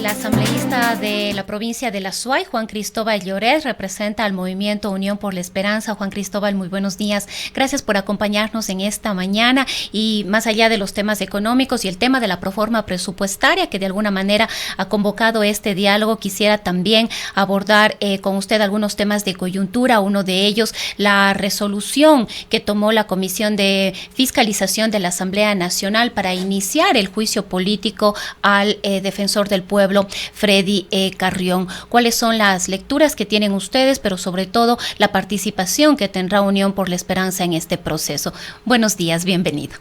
El asambleísta de la provincia de La Suay, Juan Cristóbal Lloret, representa al movimiento Unión por la Esperanza. Juan Cristóbal, muy buenos días. Gracias por acompañarnos en esta mañana y más allá de los temas económicos y el tema de la proforma presupuestaria que de alguna manera ha convocado este diálogo, quisiera también abordar con usted algunos temas de coyuntura. Uno de ellos, la resolución que tomó la Comisión de Fiscalización de la Asamblea Nacional para iniciar el juicio político al defensor del pueblo, Freddy Carrión. ¿Cuáles son las lecturas que tienen ustedes, pero sobre todo la participación que tendrá Unión por la Esperanza en este proceso? Buenos días, bienvenido.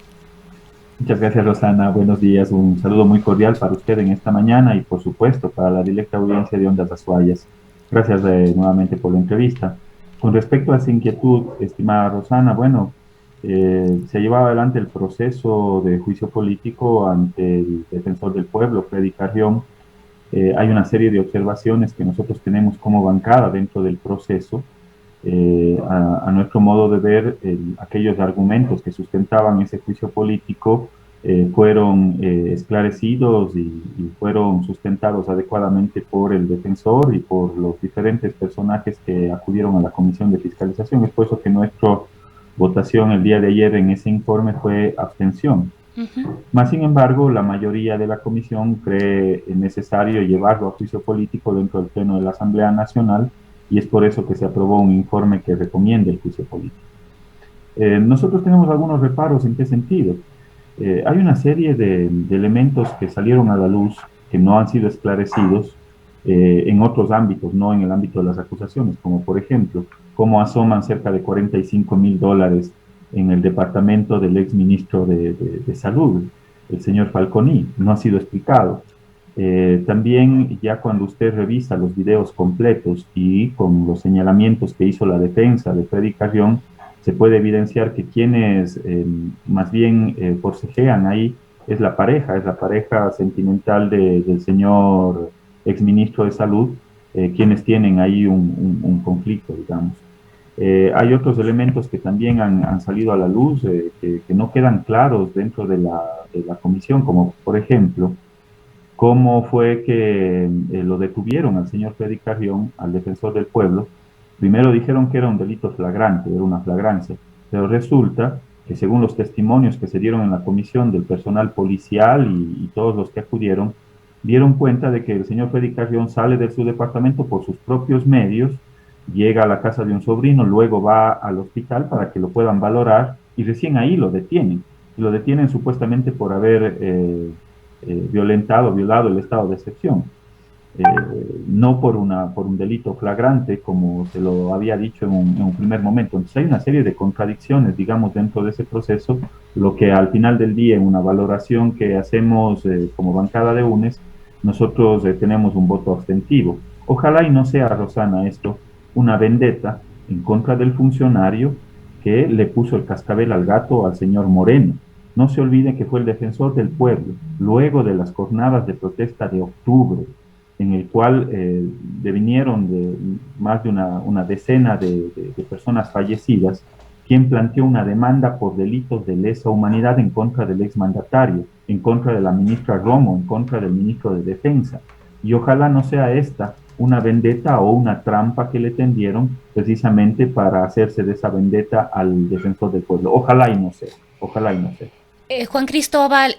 Muchas gracias, Rosana. Buenos días. Un saludo muy cordial para usted en esta mañana y, por supuesto, para la directa audiencia de Ondas Azuayas. Gracias nuevamente por la entrevista. Con respecto a esa inquietud, estimada Rosana, bueno, se ha llevado adelante el proceso de juicio político ante el defensor del pueblo, Freddy Carrión. Hay una serie de observaciones que nosotros tenemos como bancada dentro del proceso. A nuestro modo de ver, aquellos argumentos que sustentaban ese juicio político fueron esclarecidos y fueron sustentados adecuadamente por el defensor y por los diferentes personajes que acudieron a la Comisión de Fiscalización. Es por eso que nuestra votación el día de ayer en ese informe fue abstención. Más sin embargo, la mayoría de la comisión cree necesario llevarlo a juicio político dentro del Pleno de la Asamblea Nacional y es por eso que se aprobó un informe que recomienda el juicio político. Nosotros tenemos algunos reparos en qué sentido. Hay una serie de elementos que salieron a la luz que no han sido esclarecidos en otros ámbitos, no en el ámbito de las acusaciones, como por ejemplo, cómo asoman cerca de $45,000 en el departamento del exministro de Salud, el señor Falconi. No ha sido explicado. También ya cuando usted revisa los videos completos y con los señalamientos que hizo la defensa de Freddy Carrión, se puede evidenciar que quienes más bien forcejean ahí es la pareja sentimental del señor exministro de Salud, quienes tienen ahí un conflicto, digamos. Hay otros elementos que también han salido a la luz que no quedan claros dentro de la comisión, como por ejemplo, cómo fue que lo detuvieron al señor Freddy Carrión, al defensor del pueblo. Primero dijeron que era un delito flagrante, era una flagrancia, pero resulta que según los testimonios que se dieron en la comisión del personal policial y todos los que acudieron, dieron cuenta de que el señor Freddy Carrión sale de su departamento por sus propios medios, llega a la casa de un sobrino, luego va al hospital para que lo puedan valorar y recién ahí lo detienen. Y lo detienen supuestamente por haber violado el estado de excepción. No por un delito flagrante, como se lo había dicho en un primer momento. Entonces hay una serie de contradicciones, digamos, dentro de ese proceso, lo que al final del día, en una valoración que hacemos como bancada de UNES, nosotros tenemos un voto abstentivo. Ojalá y no sea, Rosana, esto una vendetta en contra del funcionario que le puso el cascabel al gato al señor Moreno. No se olvide que fue el defensor del pueblo, luego de las jornadas de protesta de octubre, en el cual devinieron de más de una decena de personas fallecidas, quien planteó una demanda por delitos de lesa humanidad en contra del exmandatario, en contra de la ministra Romo, en contra del ministro de Defensa. Y ojalá no sea esta una vendetta o una trampa que le tendieron precisamente para hacerse de esa vendetta al defensor del pueblo. Ojalá y no sea, ojalá y no sea. Juan Cristóbal,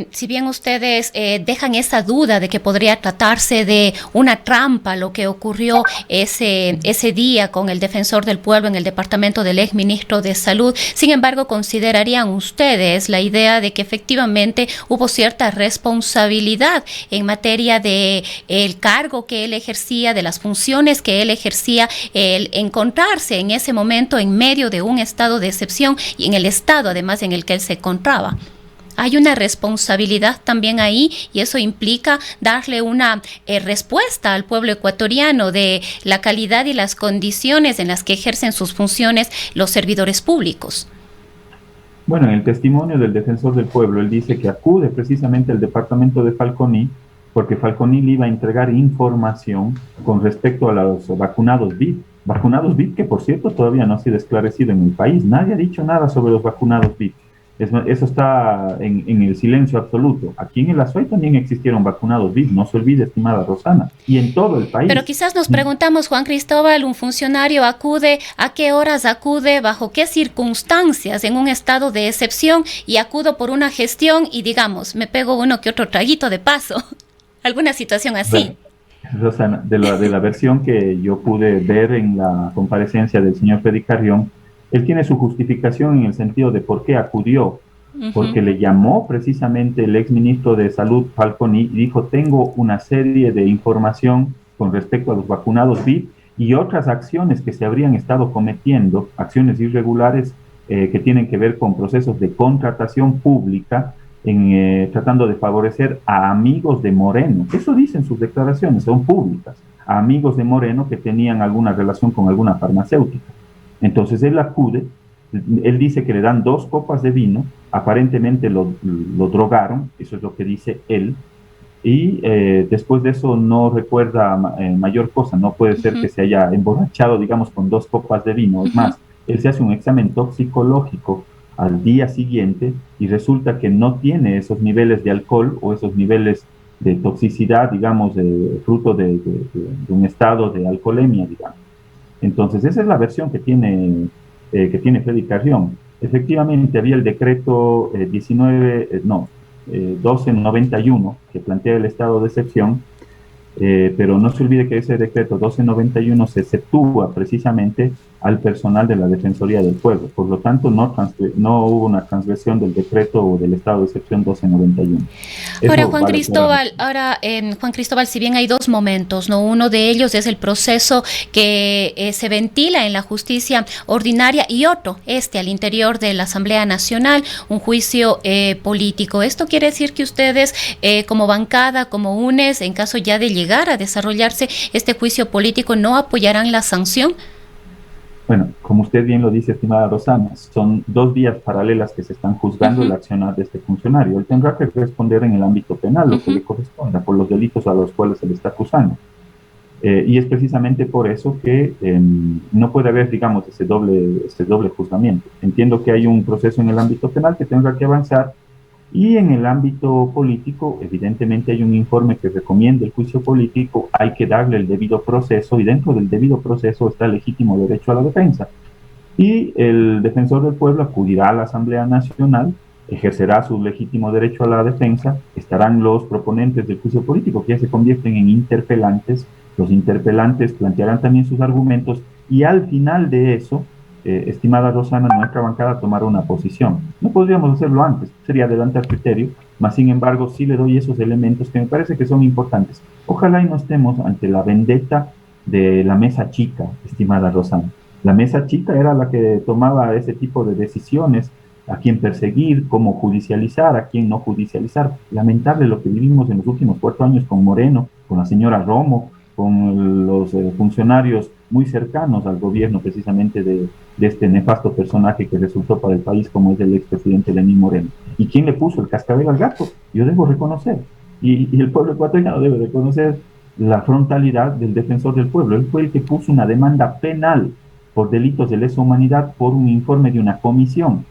si bien ustedes dejan esa duda de que podría tratarse de una trampa lo que ocurrió ese día con el defensor del pueblo en el departamento del exministro de Salud, sin embargo, ¿considerarían ustedes la idea de que efectivamente hubo cierta responsabilidad en materia de el cargo que él ejercía, de las funciones que él ejercía, el encontrarse en ese momento en medio de un estado de excepción y en el estado además en el que él se encontraba? Hay una responsabilidad también ahí y eso implica darle una respuesta al pueblo ecuatoriano de la calidad y las condiciones en las que ejercen sus funciones los servidores públicos. Bueno, en el testimonio del defensor del pueblo, él dice que acude precisamente al departamento de Falconi porque Falconi le iba a entregar información con respecto a los vacunados VIP. Vacunados VIP que, por cierto, todavía no ha sido esclarecido en el país. Nadie ha dicho nada sobre los vacunados VIP. Eso está en el silencio absoluto. Aquí en el Azuay también existieron vacunados VIP, no se olvide, estimada Rosana, y en todo el Pero país. quizás nos preguntamos, Juan Cristóbal, un funcionario acude, ¿a qué horas acude, bajo qué circunstancias, en un estado de excepción, y acudo por una gestión y digamos, me pego uno que otro traguito de paso? ¿Alguna situación así? Rosana, de la versión que yo pude ver en la comparecencia del señor Freddy Carrión, él tiene su justificación en el sentido de por qué acudió, porque le llamó precisamente el exministro de Salud, Falconi, y dijo, tengo una serie de información con respecto a los vacunados VIP y otras acciones que se habrían estado cometiendo, acciones irregulares que tienen que ver con procesos de contratación pública, tratando de favorecer a amigos de Moreno. Eso dicen sus declaraciones, son públicas, a amigos de Moreno que tenían alguna relación con alguna farmacéutica. Entonces él acude, él dice que le dan 2 copas de vino, aparentemente lo drogaron, eso es lo que dice él, y después de eso no recuerda mayor cosa, no puede ser que se haya emborrachado, digamos, con 2 copas de vino. Es más, él se hace un examen toxicológico al día siguiente y resulta que no tiene esos niveles de alcohol o esos niveles de toxicidad, digamos, fruto de un estado de alcoholemia, digamos. Entonces, esa es la versión que tiene Freddy Carrión. Efectivamente, había el decreto 1291 que plantea el estado de excepción, pero no se olvide que ese decreto 1291 se exceptúa precisamente al personal de la Defensoría del Pueblo. Por lo tanto, no hubo una transgresión del decreto o del estado de excepción 1291. Ahora, Juan Cristóbal, si bien hay 2 momentos, ¿no? Uno de ellos es el proceso que se ventila en la justicia ordinaria y otro, al interior de la Asamblea Nacional, un juicio político. ¿Esto quiere decir que ustedes, como bancada, como UNES, en caso ya de llegar a desarrollarse este juicio político, no apoyarán la sanción? Bueno, como usted bien lo dice, estimada Rosana, son 2 vías paralelas que se están juzgando el accionar de este funcionario. Él tendrá que responder en el ámbito penal lo que le corresponda por los delitos a los cuales se le está acusando. Y es precisamente por eso que no puede haber, digamos, ese doble juzgamiento. Entiendo que hay un proceso en el ámbito penal que tendrá que avanzar y en el ámbito político, evidentemente hay un informe que recomienda el juicio político, hay que darle el debido proceso y dentro del debido proceso está el legítimo derecho a la defensa. Y el defensor del pueblo acudirá a la Asamblea Nacional, ejercerá su legítimo derecho a la defensa, estarán los proponentes del juicio político que ya se convierten en interpelantes, los interpelantes plantearán también sus argumentos y al final de eso, estimada Rosana, nuestra bancada tomará una posición. No podríamos hacerlo antes, sería adelantar criterio, mas sin embargo sí le doy esos elementos que me parece que son importantes. Ojalá y no estemos ante la vendetta de la mesa chica, estimada Rosana. La mesa chica era la que tomaba ese tipo de decisiones, a quién perseguir, cómo judicializar, a quién no judicializar. Lamentable lo que vivimos en los últimos 4 años con Moreno, con la señora Romo, con los funcionarios muy cercanos al gobierno precisamente de este nefasto personaje que resultó para el país como es el expresidente Lenín Moreno. ¿Y quién le puso el cascabel al gato? Yo debo reconocer, y el pueblo ecuatoriano debe reconocer la frontalidad del defensor del pueblo. Él fue el que puso una demanda penal por delitos de lesa humanidad por un informe de una comisión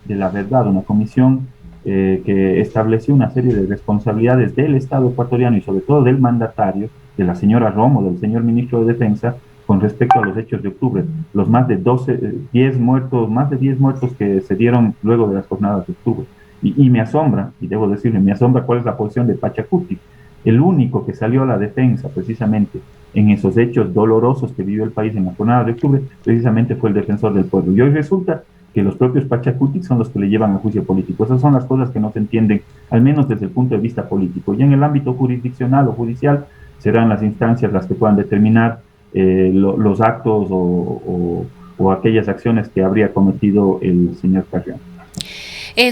de la verdad, una comisión que estableció una serie de responsabilidades del Estado ecuatoriano y sobre todo del mandatario, de la señora Romo, del señor ministro de Defensa, con respecto a los hechos de octubre, los más de 10 muertos que se dieron luego de las jornadas de octubre. Y me asombra, y debo decirle, me asombra cuál es la posición de Pachacuti, el único que salió a la defensa precisamente en esos hechos dolorosos que vivió el país en la jornada de octubre, precisamente fue el defensor del pueblo. Y hoy resulta que los propios Pachacuti son los que le llevan a juicio político. Esas son las cosas que no se entienden, al menos desde el punto de vista político. Y en el ámbito jurisdiccional o judicial serán las instancias las que puedan determinar los actos o aquellas acciones que habría cometido el señor Carrión.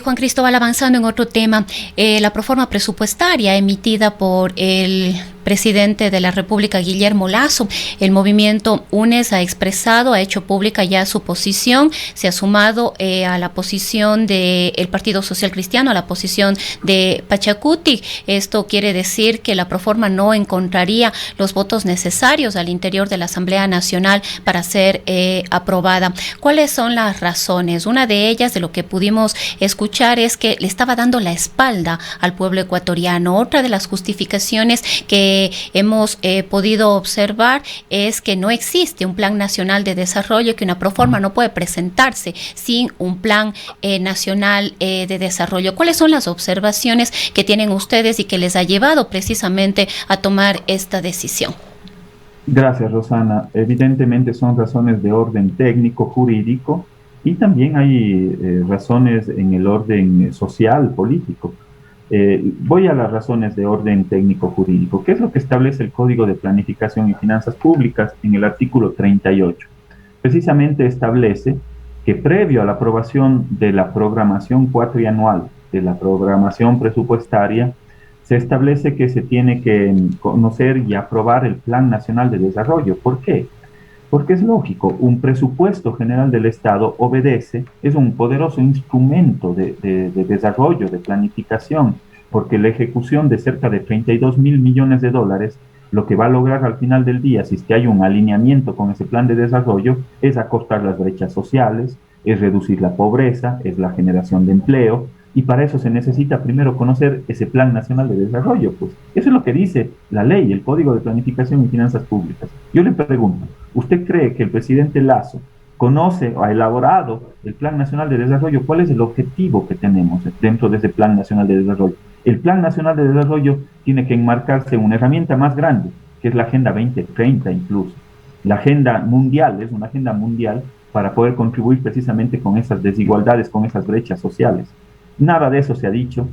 Juan Cristóbal, avanzando en otro tema, la proforma presupuestaria emitida por el presidente de la República, Guillermo Lasso. El movimiento UNES ha expresado, ha hecho pública ya su posición, se ha sumado a la posición del Partido Social Cristiano, a la posición de Pachacuti. Esto quiere decir que la Proforma no encontraría los votos necesarios al interior de la Asamblea Nacional para ser aprobada. ¿Cuáles son las razones? Una de ellas, de lo que pudimos escuchar, es que le estaba dando la espalda al pueblo ecuatoriano. Otra de las justificaciones que hemos podido observar es que no existe un plan nacional de desarrollo, que una Proforma no puede presentarse sin un plan nacional de desarrollo. ¿Cuáles son las observaciones que tienen ustedes y que les ha llevado precisamente a tomar esta decisión? Gracias, Rosana. Evidentemente son razones de orden técnico, jurídico, y también hay razones en el orden social, político. Voy a las razones de orden técnico-jurídico. ¿Qué es lo que establece el Código de Planificación y Finanzas Públicas en el artículo 38? Precisamente establece que previo a la aprobación de la programación cuatrianual, de la programación presupuestaria, se establece que se tiene que conocer y aprobar el Plan Nacional de Desarrollo. ¿Por qué? Porque es lógico, un presupuesto general del Estado obedece, es un poderoso instrumento de desarrollo, de planificación, porque la ejecución de cerca de 32.000 millones de dólares, lo que va a lograr al final del día, si es que hay un alineamiento con ese plan de desarrollo, es acortar las brechas sociales, es reducir la pobreza, es la generación de empleo, y para eso se necesita primero conocer ese Plan Nacional de Desarrollo. Pues eso es lo que dice la ley, el Código de Planificación y Finanzas Públicas. Yo le pregunto, ¿usted cree que el presidente Lasso conoce o ha elaborado el Plan Nacional de Desarrollo? ¿Cuál es el objetivo que tenemos dentro de ese Plan Nacional de Desarrollo? El Plan Nacional de Desarrollo tiene que enmarcarse en una herramienta más grande, que es la Agenda 2030 incluso. La agenda mundial es una agenda mundial para poder contribuir precisamente con esas desigualdades, con esas brechas sociales. Nada de eso se ha dicho,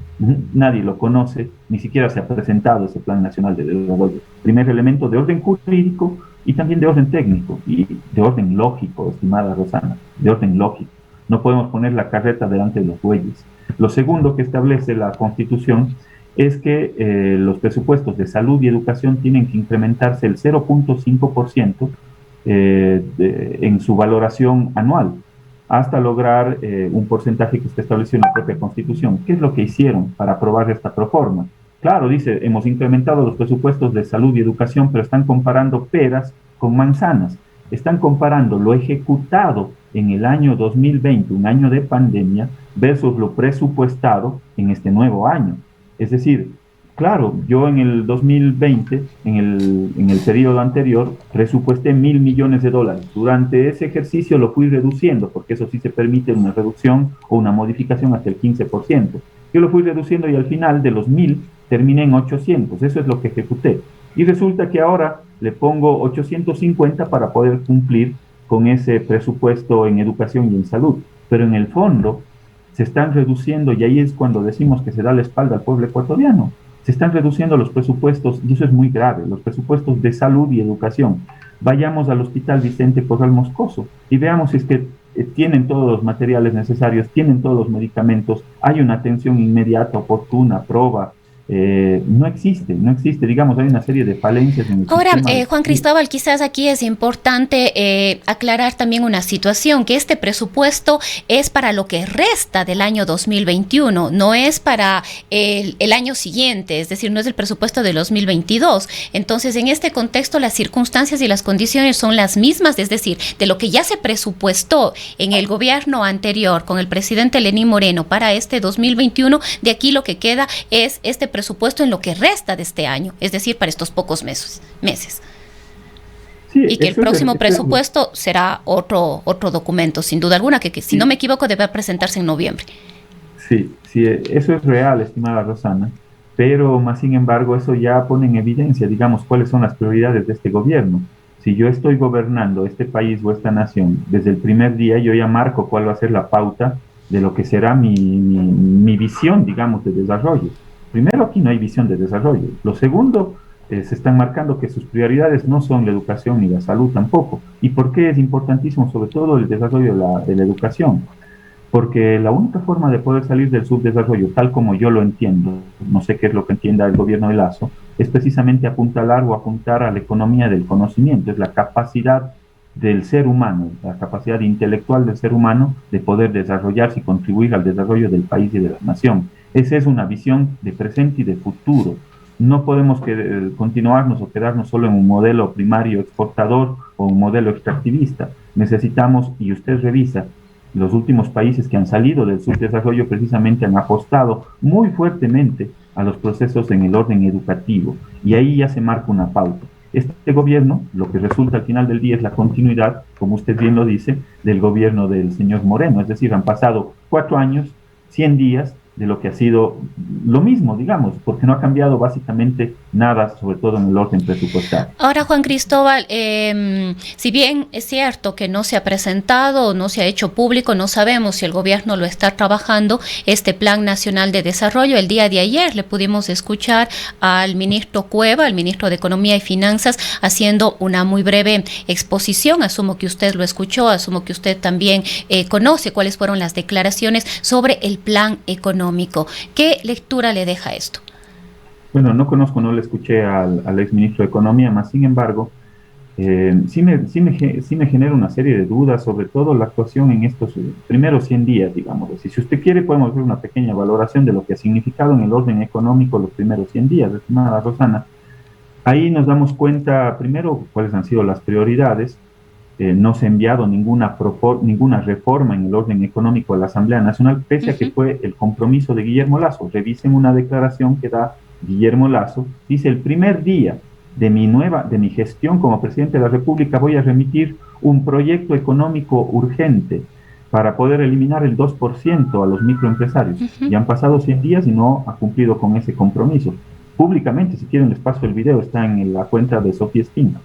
nadie lo conoce, ni siquiera se ha presentado ese Plan Nacional de Desarrollo. Primer elemento de orden jurídico y también de orden técnico y de orden lógico, estimada Rosana, de orden lógico. No podemos poner la carreta delante de los bueyes. Lo segundo que establece la Constitución es que los presupuestos de salud y educación tienen que incrementarse el 0.5% en su valoración anual, hasta lograr un porcentaje que está establecido en la propia Constitución. ¿Qué es lo que hicieron para aprobar esta proforma? Claro, dice, hemos incrementado los presupuestos de salud y educación, pero están comparando peras con manzanas. Están comparando lo ejecutado en el año 2020, un año de pandemia, versus lo presupuestado en este nuevo año. Es decir, claro, yo en el 2020, en el periodo anterior, presupuesté 1.000 millones de dólares. Durante ese ejercicio lo fui reduciendo, porque eso sí se permite una reducción o una modificación hasta el 15%. Yo lo fui reduciendo y al final de los 1.000 terminé en 800. Eso es lo que ejecuté. Y resulta que ahora le pongo 850 para poder cumplir con ese presupuesto en educación y en salud. Pero en el fondo se están reduciendo, y ahí es cuando decimos que se da la espalda al pueblo ecuatoriano. Se están reduciendo los presupuestos, y eso es muy grave, los presupuestos de salud y educación. Vayamos al Hospital Vicente Corral Moscoso y veamos si es que tienen todos los materiales necesarios, tienen todos los medicamentos, hay una atención inmediata, oportuna, proba. No existe, digamos, hay una serie de falencias en el Ahora, sistema. Juan Cristóbal, quizás aquí es importante aclarar también una situación, que este presupuesto es para lo que resta del año 2021, no es para el año siguiente, es decir, no es el presupuesto del 2022. Entonces, en este contexto, las circunstancias y las condiciones son las mismas, es decir, de lo que ya se presupuestó en el gobierno anterior con el presidente Lenín Moreno para este 2021, de aquí lo que queda es este presupuesto en lo que resta de este año, es decir, para estos pocos meses. Sí, y que el próximo presupuesto será otro documento, sin duda alguna, que si no me equivoco debe presentarse en noviembre. Sí, eso es real, estimada Rosana, pero más sin embargo eso ya pone en evidencia, digamos, cuáles son las prioridades de este gobierno. Si yo estoy gobernando este país o esta nación, desde el primer día yo ya marco cuál va a ser la pauta de lo que será mi visión, digamos, de desarrollo. Primero, aquí no hay visión de desarrollo. Lo segundo, se están marcando que sus prioridades no son la educación ni la salud tampoco. ¿Y por qué es importantísimo, sobre todo, el desarrollo de la educación? porque la única forma de poder salir del subdesarrollo, tal como yo lo entiendo, no sé qué es lo que entienda el gobierno de Lazo, es precisamente apuntalar o apuntar a la economía del conocimiento, es la capacidad del ser humano, la capacidad intelectual del ser humano de poder desarrollarse y contribuir al desarrollo del país y de la nación. Esa es una visión de presente y de futuro. No podemos continuarnos o quedarnos solo en un modelo primario exportador o un modelo extractivista. Necesitamos, y usted revisa, los últimos países que han salido del subdesarrollo precisamente han apostado muy fuertemente a los procesos en el orden educativo y ahí ya se marca una pauta. Este gobierno, lo que resulta al final del día es la continuidad, como usted bien lo dice, del gobierno del señor Moreno, es decir, han pasado 4 años, 100 días de lo que ha sido lo mismo, digamos, porque no ha cambiado básicamente nada, sobre todo en el orden presupuestario. Ahora, Juan Cristóbal, si bien es cierto que no se ha presentado, no se ha hecho público, no sabemos si el gobierno lo está trabajando, este Plan Nacional de Desarrollo. El día de ayer le pudimos escuchar al ministro Cueva, al ministro de Economía y Finanzas, haciendo una muy breve exposición. Asumo que usted lo escuchó, asumo que usted también conoce cuáles fueron las declaraciones sobre el plan económico. ¿Qué lectura le deja esto? Bueno, no conozco, no le escuché al exministro de Economía, más sin embargo, sí me genera una serie de dudas, sobre todo la actuación en estos primeros 100 días, digamos. Si usted quiere, podemos ver una pequeña valoración de lo que ha significado en el orden económico los primeros 100 días, estimada Rosana. Ahí nos damos cuenta, primero, cuáles han sido las prioridades. No se ha enviado ninguna reforma en el orden económico a la Asamblea Nacional, pese a que fue el compromiso de Guillermo Lasso. Revisen una declaración que da Guillermo Lasso, dice: el primer día de mi gestión como presidente de la República voy a remitir un proyecto económico urgente para poder eliminar el 2% a los microempresarios. Ya han pasado 100 días y no ha cumplido con ese compromiso. Públicamente, si quieren les paso el video, está en la cuenta de Sofía Espina.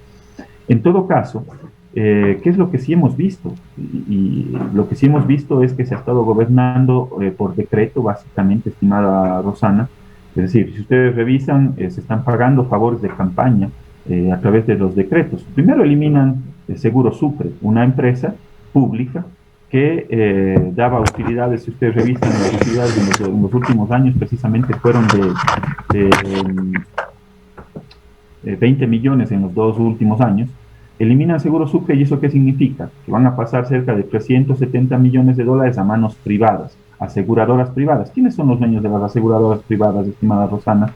En todo caso, ¿qué es lo que sí hemos visto? Y lo que sí hemos visto es que se ha estado gobernando por decreto, básicamente, estimada Rosana. Es decir, si ustedes revisan, se están pagando favores de campaña a través de los decretos. Primero eliminan el Seguro Sucre, una empresa pública que daba utilidades. Si ustedes revisan, las utilidades en los últimos años precisamente fueron de 20 millones en los 2 últimos años. Eliminan Seguro Sucre, ¿y eso qué significa? Que van a pasar cerca de 370 millones de dólares a manos privadas, aseguradoras privadas. ¿Quiénes son los dueños de las aseguradoras privadas, estimada Rosana?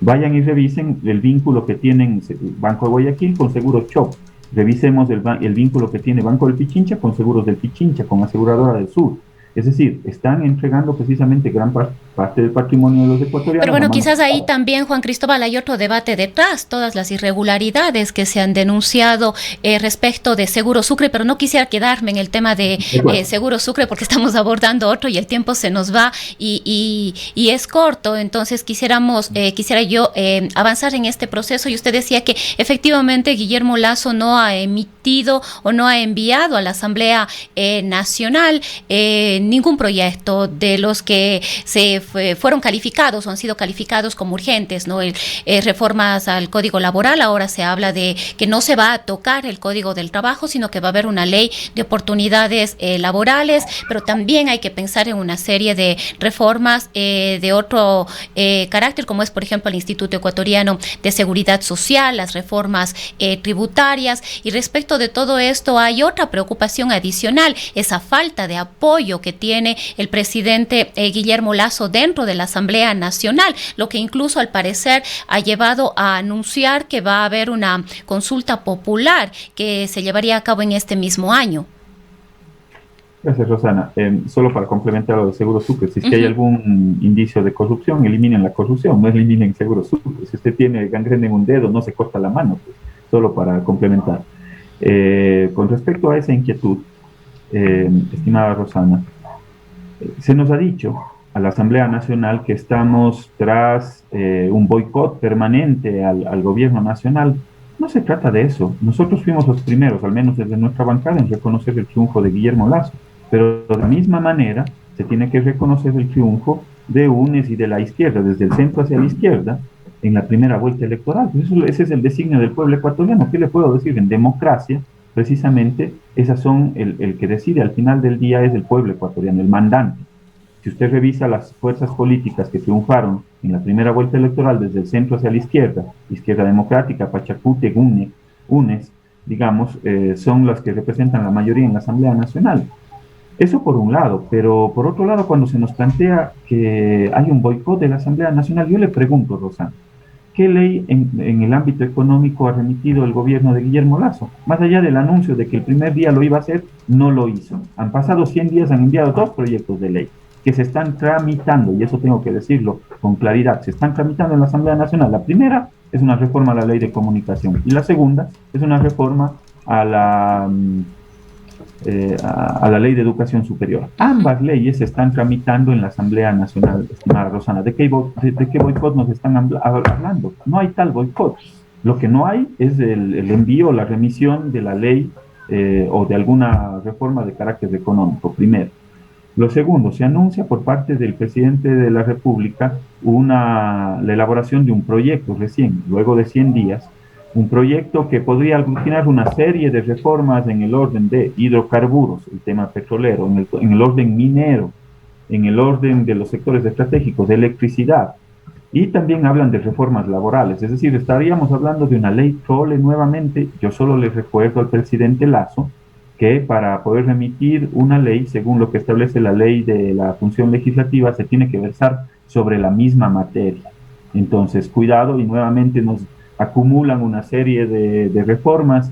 Vayan y revisen el vínculo que tienen Banco de Guayaquil con Seguros Chop. Revisemos el vínculo que tiene Banco del Pichincha con Seguros del Pichincha, con Aseguradora del Sur. Es decir, están entregando precisamente gran parte del patrimonio de los ecuatorianos. Pero bueno, quizás ahí también, Juan Cristóbal, hay otro debate detrás, todas las irregularidades que se han denunciado respecto de Seguro Sucre, pero no quisiera quedarme en el tema de Seguro Sucre porque estamos abordando otro y el tiempo se nos va y es corto. Entonces quisiera yo avanzar en este proceso, y usted decía que efectivamente Guillermo Lasso no ha emitido o no ha enviado a la Asamblea Nacional ningún proyecto de los que se fueron calificados o han sido calificados como urgentes, ¿no? Reformas al Código Laboral. Ahora se habla de que no se va a tocar el Código del Trabajo, sino que va a haber una ley de oportunidades laborales, pero también hay que pensar en una serie de reformas de otro carácter, como es, por ejemplo, el Instituto Ecuatoriano de Seguridad Social, las reformas tributarias. Y respecto de todo esto hay otra preocupación adicional, esa falta de apoyo que tiene el presidente Guillermo Lasso dentro de la Asamblea Nacional, lo que incluso al parecer ha llevado a anunciar que va a haber una consulta popular que se llevaría a cabo en este mismo año. Gracias, Rosana. Solo para complementar lo de Seguro Sucre, si es que hay algún indicio de corrupción, eliminen la corrupción, no eliminen Seguro Sucre. Si usted tiene gangrena en un dedo, no se corta la mano, pues, solo para complementar. Con respecto a esa inquietud, estimada Rosana, se nos ha dicho a la Asamblea Nacional que estamos tras un boicot permanente al gobierno nacional. No se trata de eso. Nosotros fuimos los primeros, al menos desde nuestra bancada, en reconocer el triunfo de Guillermo Lasso, pero de la misma manera se tiene que reconocer el triunfo de UNES y de la izquierda, desde el centro hacia la izquierda, en la primera vuelta electoral. Ese es el designio del pueblo ecuatoriano. ¿Qué le puedo decir? En democracia precisamente esas son el que decide al final del día es el pueblo ecuatoriano, el mandante. Si usted revisa las fuerzas políticas que triunfaron en la primera vuelta electoral desde el centro hacia la izquierda, Izquierda Democrática, Pachacute, UNES, digamos, son las que representan la mayoría en la Asamblea Nacional. Eso por un lado, pero por otro lado, cuando se nos plantea que hay un boicot de la Asamblea Nacional, yo le pregunto, Rosana, ¿qué ley en el ámbito económico ha remitido el gobierno de Guillermo Lasso? Más allá del anuncio de que el primer día lo iba a hacer, no lo hizo. Han pasado 100 días, han enviado 2 proyectos de ley que se están tramitando, y eso tengo que decirlo con claridad, se están tramitando en la Asamblea Nacional. La primera es una reforma a la ley de comunicación y la segunda es una reforma a a la ley de educación superior. Ambas leyes se están tramitando en la Asamblea Nacional, estimada Rosana. ¿De qué boicot nos están hablando? No hay tal boicot. Lo que no hay es el envío, la remisión de la ley o de alguna reforma de carácter económico, primero. Lo segundo, se anuncia por parte del presidente de la República la elaboración de un proyecto recién, luego de 100 días, un proyecto que podría aglutinar una serie de reformas en el orden de hidrocarburos, el tema petrolero, en el orden minero, en el orden de los sectores estratégicos de electricidad, y también hablan de reformas laborales, es decir, estaríamos hablando de una ley trole nuevamente. Yo solo le recuerdo al presidente Lasso que para poder remitir una ley, según lo que establece la ley de la función legislativa, se tiene que versar sobre la misma materia. Entonces, cuidado, y nuevamente nos acumulan una serie de reformas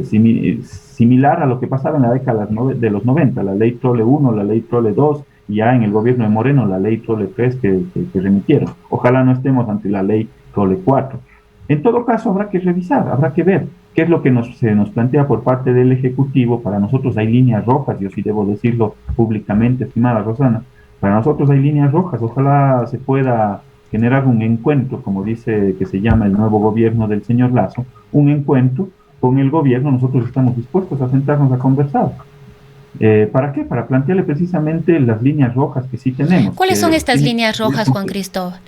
similar a lo que pasaba en la década de los 90, la ley Trole 1, la ley Trole 2, y ya en el gobierno de Moreno la ley Trole 3 que remitieron. Ojalá no estemos ante la ley Trole 4. En todo caso, habrá que revisar, habrá que ver qué es lo que se nos plantea por parte del Ejecutivo. Para nosotros hay líneas rojas, yo sí debo decirlo públicamente, estimada Rosana, para nosotros hay líneas rojas. Ojalá se pueda generar un encuentro, como dice que se llama el nuevo gobierno del señor Lasso, un encuentro con el gobierno. Nosotros estamos dispuestos a sentarnos a conversar. ¿Para qué? Para plantearle precisamente las líneas rojas que sí tenemos. ¿Cuáles son estas líneas rojas, Juan Cristóbal?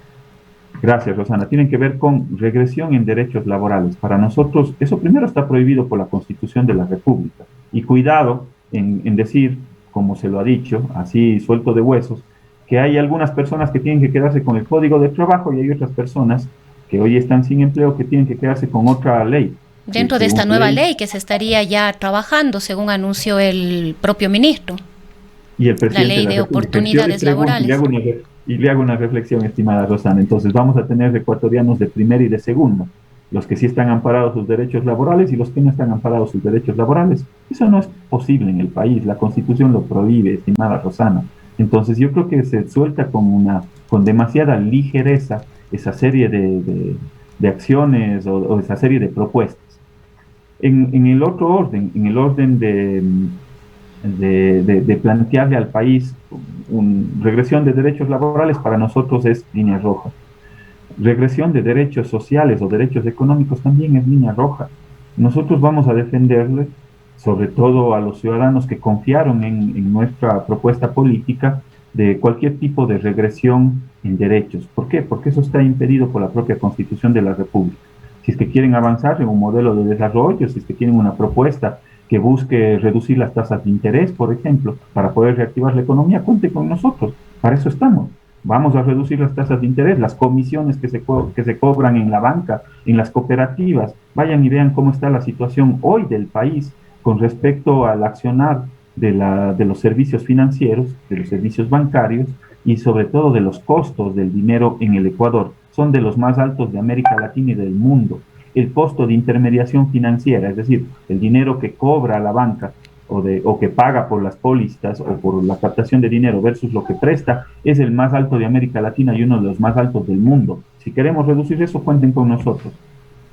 Gracias, Rosana. Tienen que ver con regresión en derechos laborales. Para nosotros, eso primero está prohibido por la Constitución de la República. Y cuidado en decir, como se lo ha dicho, así suelto de huesos, que hay algunas personas que tienen que quedarse con el Código de Trabajo y hay otras personas que hoy están sin empleo que tienen que quedarse con otra ley. Dentro de esta nueva ley que se estaría ya trabajando, según anunció el propio ministro. Y el presidente la ley de oportunidades laborales. Y le hago una reflexión, estimada Rosana. Entonces vamos a tener ecuatorianos de primera y de segunda, los que sí están amparados sus derechos laborales y los que no están amparados sus derechos laborales. Eso no es posible en el país, la Constitución lo prohíbe, estimada Rosana. Entonces yo creo que se suelta con demasiada ligereza esa serie de acciones o esa serie de propuestas. En el otro orden, en el orden de plantearle al país regresión de derechos laborales, para nosotros es línea roja. Regresión de derechos sociales o derechos económicos también es línea roja. Nosotros vamos a defenderle, sobre todo a los ciudadanos que confiaron en nuestra propuesta política, de cualquier tipo de regresión en derechos. ¿Por qué? Porque eso está impedido por la propia Constitución de la República. Si es que quieren avanzar en un modelo de desarrollo, si es que tienen una propuesta que busque reducir las tasas de interés, por ejemplo, para poder reactivar la economía, cuente con nosotros, para eso estamos. Vamos a reducir las tasas de interés, las comisiones que se cobran en la banca, en las cooperativas. Vayan y vean cómo está la situación hoy del país con respecto al accionar de los servicios financieros, de los servicios bancarios y sobre todo de los costos del dinero en el Ecuador. Son de los más altos de América Latina y del mundo. El costo de intermediación financiera, es decir, el dinero que cobra la banca o que paga por las pólizas o por la captación de dinero versus lo que presta, es el más alto de América Latina y uno de los más altos del mundo. Si queremos reducir eso, cuenten con nosotros.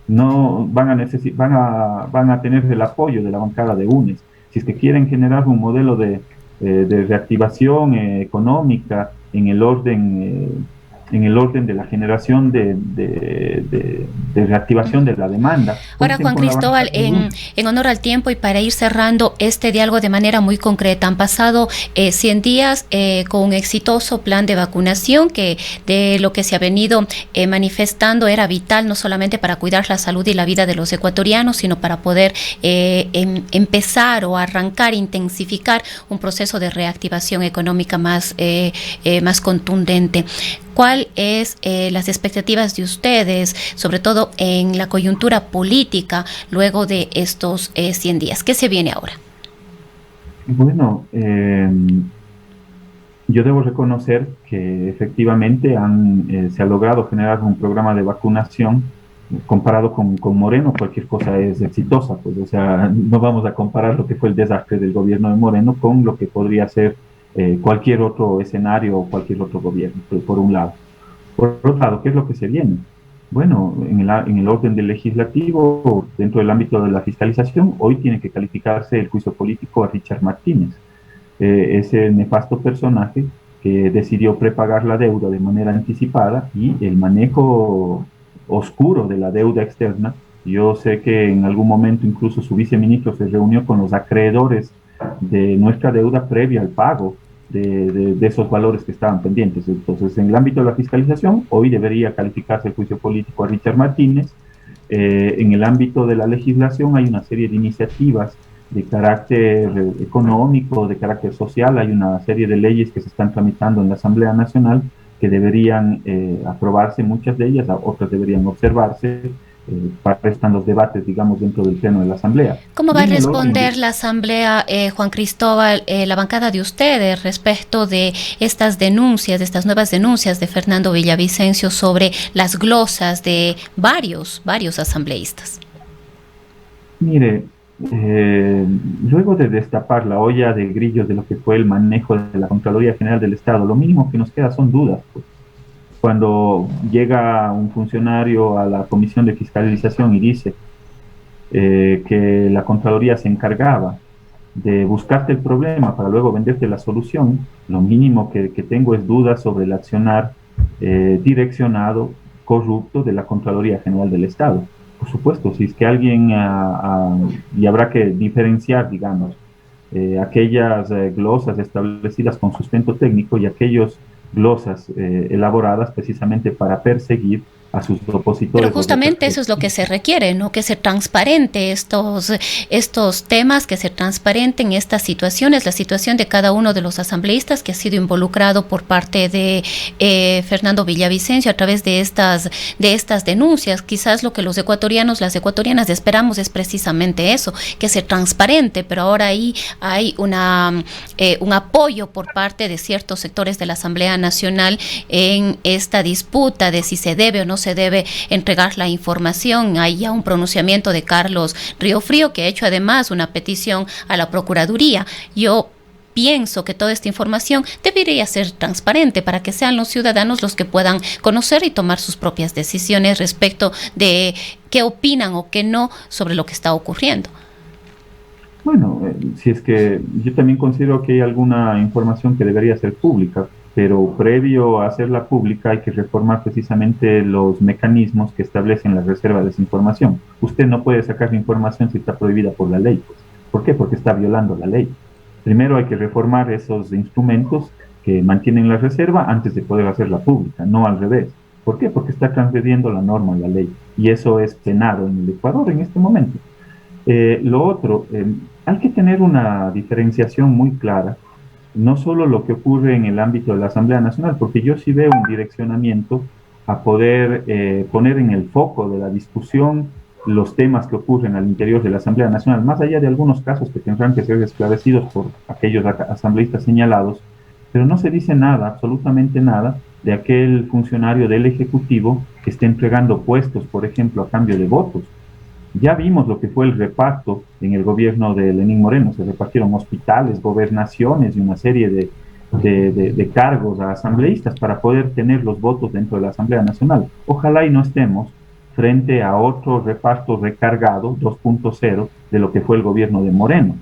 No van a tener el apoyo de la bancada de UNES. Si es que quieren generar un modelo de reactivación económica en el orden en el orden de la generación de reactivación de la demanda. Ahora, Juan Cristóbal, en honor al tiempo y para ir cerrando este diálogo de manera muy concreta, han pasado 100 días con un exitoso plan de vacunación que de lo que se ha venido manifestando era vital no solamente para cuidar la salud y la vida de los ecuatorianos, sino para poder empezar o arrancar, intensificar un proceso de reactivación económica más contundente. ¿Cuál es las expectativas de ustedes, sobre todo en la coyuntura política, luego de estos 100 días? ¿Qué se viene ahora? Bueno, yo debo reconocer que efectivamente se ha logrado generar un programa de vacunación. Comparado con Moreno, cualquier cosa es exitosa, pues, o sea, no vamos a comparar lo que fue el desastre del gobierno de Moreno con lo que podría ser cualquier otro escenario o cualquier otro gobierno, por un lado. Por otro lado, ¿qué es lo que se viene? Bueno, en el orden del legislativo, dentro del ámbito de la fiscalización, hoy tiene que calificarse el juicio político a Richard Martínez, ese nefasto personaje que decidió prepagar la deuda de manera anticipada y el manejo oscuro de la deuda externa. Yo sé que en algún momento incluso su viceministro se reunió con los acreedores de nuestra deuda previa al pago de esos valores que estaban pendientes. Entonces, en el ámbito de la fiscalización, hoy debería calificarse el juicio político a Richard Martínez. En el ámbito de la legislación hay una serie de iniciativas de carácter económico, de carácter social. Hay una serie de leyes que se están tramitando en la Asamblea Nacional que deberían aprobarse, muchas de ellas, otras deberían observarse. Para están los debates, digamos, dentro del pleno de la Asamblea. ¿Cómo va a responder la Asamblea, Juan Cristóbal, la bancada de ustedes respecto de estas denuncias, de estas nuevas denuncias de Fernando Villavicencio sobre las glosas de varios asambleístas? Mire, luego de destapar la olla de grillos de lo que fue el manejo de la Contraloría General del Estado, lo mínimo que nos queda son dudas, pues. Cuando llega un funcionario a la Comisión de Fiscalización y dice que la Contraloría se encargaba de buscarte el problema para luego venderte la solución, lo mínimo que tengo es dudas sobre el accionar direccionado, corrupto de la Contraloría General del Estado. Por supuesto, si es que alguien, y habrá que diferenciar, digamos, aquellas glosas establecidas con sustento técnico y aquellos glosas elaboradas precisamente para perseguir a sus opositores. Pero justamente eso es lo que se requiere, ¿no? Que se transparente estos temas, que se transparenten estas situaciones, la situación de cada uno de los asambleístas que ha sido involucrado por parte de Fernando Villavicencio a través de estas denuncias. Quizás lo que los ecuatorianos, las ecuatorianas esperamos es precisamente eso, que se transparente, pero ahora ahí hay un apoyo por parte de ciertos sectores de la Asamblea Nacional en esta disputa de si se debe o no se debe entregar la información. Hay ya un pronunciamiento de Carlos Riofrío, que ha hecho además una petición a la Procuraduría. Yo pienso que toda esta información debería ser transparente para que sean los ciudadanos los que puedan conocer y tomar sus propias decisiones respecto de qué opinan o qué no sobre lo que está ocurriendo. Bueno, si es que yo también considero que hay alguna información que debería ser pública, pero previo a hacerla pública hay que reformar precisamente los mecanismos que establecen la reserva de esa información. Usted no puede sacar información si está prohibida por la ley, pues. ¿Por qué? Porque está violando la ley. Primero hay que reformar esos instrumentos que mantienen la reserva antes de poder hacerla pública, no al revés. ¿Por qué? Porque está transgrediendo la norma, la ley, y eso es penado en el Ecuador en este momento. Lo otro, hay que tener una diferenciación muy clara, no solo lo que ocurre en el ámbito de la Asamblea Nacional, porque yo sí veo un direccionamiento a poder poner en el foco de la discusión los temas que ocurren al interior de la Asamblea Nacional, más allá de algunos casos que tendrán que ser esclarecidos por aquellos asambleístas señalados, pero no se dice nada, absolutamente nada, de aquel funcionario del Ejecutivo que esté entregando puestos, por ejemplo, a cambio de votos. Ya vimos lo que fue el reparto en el gobierno de Lenín Moreno, se repartieron hospitales, gobernaciones y una serie de cargos a asambleístas para poder tener los votos dentro de la Asamblea Nacional. Ojalá y no estemos frente a otro reparto recargado 2.0 de lo que fue el gobierno de Moreno.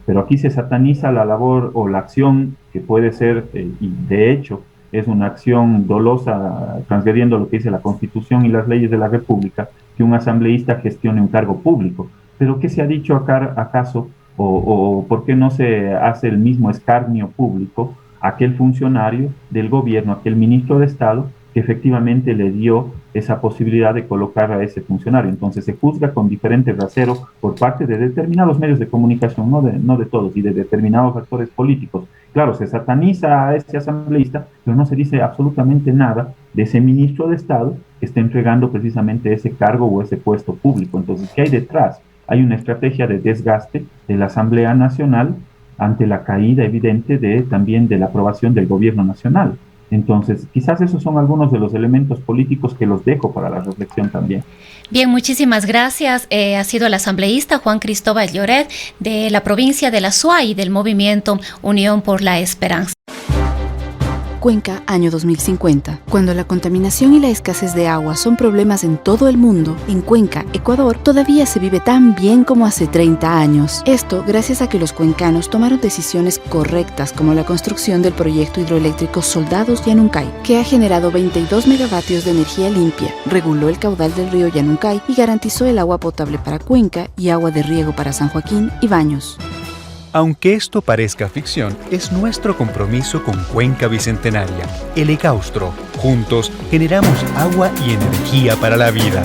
Pero aquí se sataniza la labor o la acción que puede ser, y de hecho es una acción dolosa, transgrediendo lo que dice la Constitución y las leyes de la República, que un asambleísta gestione un cargo público. Pero ¿qué se ha dicho acaso o por qué no se hace el mismo escarnio público a aquel funcionario del gobierno, aquel ministro de Estado, que efectivamente le dio esa posibilidad de colocar a ese funcionario? Entonces se juzga con diferente rasero por parte de determinados medios de comunicación, no de todos, y de determinados actores políticos. Claro, se sataniza a ese asambleísta, pero no se dice absolutamente nada de ese ministro de Estado que está entregando precisamente ese cargo o ese puesto público. Entonces, ¿qué hay detrás? Hay una estrategia de desgaste de la Asamblea Nacional ante la caída evidente también de la aprobación del gobierno nacional. Entonces, quizás esos son algunos de los elementos políticos que los dejo para la reflexión también. Bien, muchísimas gracias. Ha sido el asambleísta Juan Cristóbal Lloret de la provincia de la Suay del movimiento Unión por la Esperanza. Cuenca, año 2050. Cuando la contaminación y la escasez de agua son problemas en todo el mundo, en Cuenca, Ecuador, todavía se vive tan bien como hace 30 años. Esto gracias a que los cuencanos tomaron decisiones correctas, como la construcción del proyecto hidroeléctrico Soldados Yanuncay, que ha generado 22 megavatios de energía limpia, reguló el caudal del río Yanuncay y garantizó el agua potable para Cuenca y agua de riego para San Joaquín y Baños. Aunque esto parezca ficción, es nuestro compromiso con Cuenca Bicentenaria, el Ecaustro. Juntos generamos agua y energía para la vida.